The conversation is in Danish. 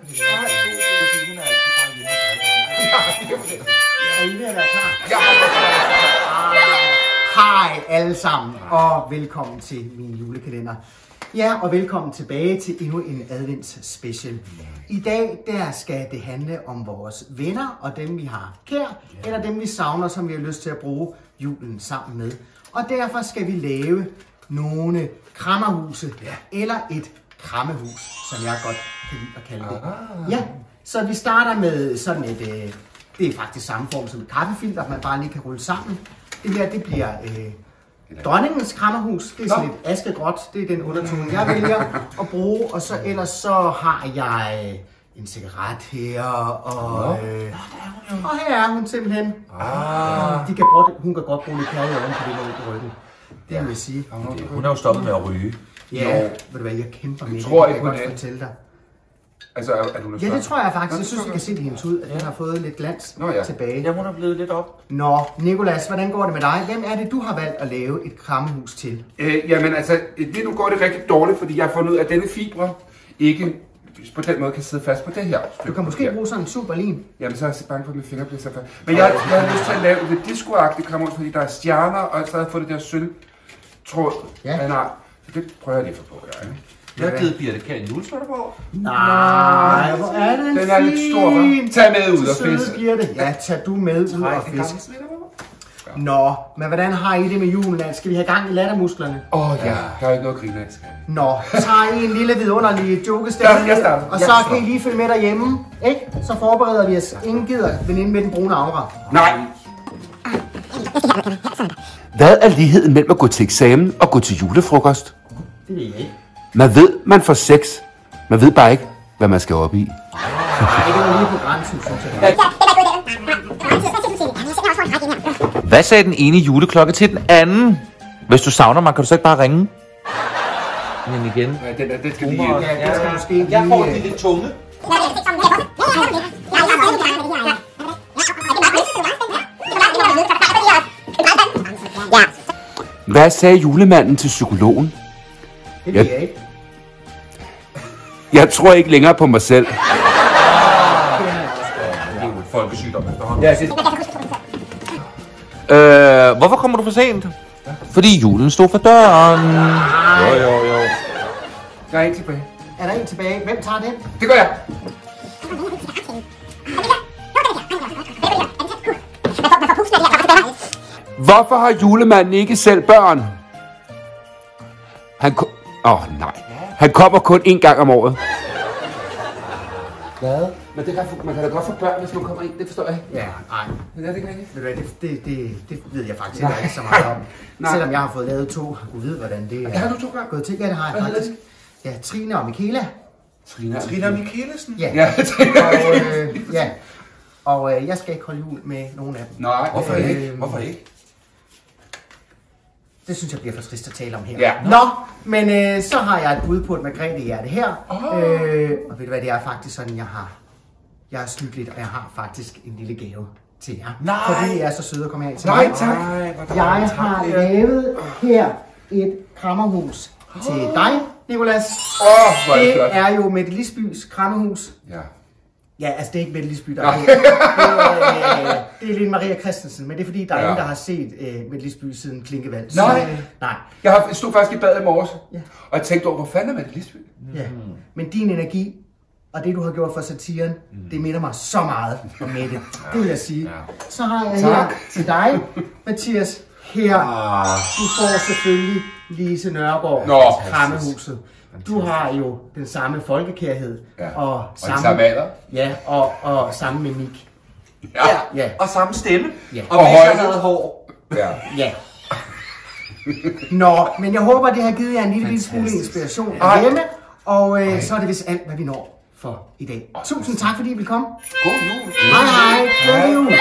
Fordi hun er altid bare hjemme. Er I ved at være klar? Hej alle sammen, og velkommen til min julekalender. Ja, og velkommen tilbage til endnu en advents special. I dag der skal det handle om vores venner og dem vi har kær, eller dem vi savner, som vi har lyst til at bruge julen sammen med. Og derfor skal vi lave nogle krammerhuse, eller et krammehus, som jeg godt kan lide at kalde det. Ja, så vi starter med sådan et, det er faktisk samme form som et kaffefilter, man bare lige kan rulle sammen. Det her, det bliver dronningens krammerhus. Det er sådan et askegråt. Det er den undertone, jeg vælger at bruge. Og så ellers så har jeg en cigaret her, og her er hun simpelthen. Hun kan godt bruge lidt kærlighed oven på det der på ryggen. Det vil jeg sige. Hun er jo stoppet med at ryge. Ja, ved du hvad, jeg kæmper med det. Tror ikke på det. Det. Altså, er du ja, det tror jeg faktisk. Jeg synes, jeg kan se det hendes ud, at hun har fået lidt glans tilbage. Ja, hun er blevet lidt op. Nå, Nicolas, hvordan går det med dig? Hvem er det, du har valgt at lave et krammehus til? Jamen altså, lige nu går det rigtig dårligt, fordi jeg har fundet ud af, at denne fibre ikke på den måde kan sidde fast på det her. Du kan måske bruge sådan en superlim. Jamen, så er jeg bange for, at mine fingre bliver så fast. Men jeg har lyst til at lave et disco-agtigt krammehus, fordi der er stjerner, og så har jeg fået det der sølvtråd. Ja. Så det prøver jeg lige at få på, ikke? Jeg har givet Birte Kjær en julesvætter på. Nej, hvor er den Den er lidt stor, hva'? Tag med ud og fisk. Ja, tag du med ud og fisk. Nå, men hvordan har I det med julen? Skal vi have gang i lattermusklerne? Ja, der er ikke noget at grine af. Nå, tager I en lille vidunderlig jokestemme, og så kan I lige følge med derhjemme, ikke? Så forbereder vi os. Ingen gider veninde med den brune aura. Nej. Hvad er ligheden mellem at gå til eksamen og gå til julefrokost? Det ved jeg ikke. Man ved, man får sex. Man ved bare ikke, hvad man skal op i. Nej, det var lige på grænsen, synes jeg. Hvad sagde den ene juleklokke til den anden? Hvis du savner mig, kan du så ikke bare ringe? Men igen. Ja, det skal lige... Ja, det skal måske jeg får det lidt tunge. Hvad sagde julemanden til psykologen? Det ved jeg ikke. Jeg tror ikke længere på mig selv. Det er jo et folkesygdom efterhånden. Hvorfor kommer du for sent? Fordi julen stod for døren. Jo. Jeg er ikke tilbage. Er der en tilbage? Hvem tager den? Det gør jeg. Hvorfor har julemanden ikke selv børn? Han kommer kun én gang om året. Hvad? Men man kan da godt få børn, hvis man kommer ind. Det forstår jeg. Ja, nej. Ja, det kan jeg ikke. Det ved jeg faktisk ikke så meget om. Selvom jeg har fået lavet 2. Gud ved, hvordan det er. Har du 2 gange? Gået til? Ja, det har jeg faktisk. Ja, Trine og Michaela. Trine Michaelsen? Ja. Og jeg skal ikke holde jul med nogen af dem. Nej, Hvorfor ikke? Hvorfor ikke? Det synes jeg bliver for trist at tale om her. Ja. Nå, men så har jeg et bud på et Margrethe-hjerte her. Og ved du hvad, det er faktisk sådan, jeg har snydt lidt, og jeg har faktisk en lille gave til jer. Nej. Fordi jeg er så sød at komme her til Nej, mig. tak. Jeg har lavet her et krammerhus til dig, Nicolas. Hvor er det flot. Det er jo Mette Lisbys krammerhus. Ja. Ja, altså det er ikke Mette Lisby, der er det er Lene Maria Christensen, men det er fordi, der er ingen, der har set Mette Lisby siden Klinkevald. Nej. Jeg stod faktisk i bad i morges, og jeg tænkte over, hvor fanden er Mette Lisby? Ja, men din energi og det, du har gjort for satiren, det minder mig så meget om Mette. Det vil jeg sige. Ja. Så har jeg her til dig, Mathias. Her, du får selvfølgelig Lise Nørgaard, krammehuset. Du har jo den samme folkekærhed og samme alder. Ja, og samme mimik. Ja. Og samme stemme. Ja. Og hvis jeg havde hår. Ja. Nå, men jeg håber, det har givet jer en lille smule inspiration hjemme. Og så er det vist alt, hvad vi når for i dag. Tusind tak, fordi I vil komme. God jul. Hej hej. God jul.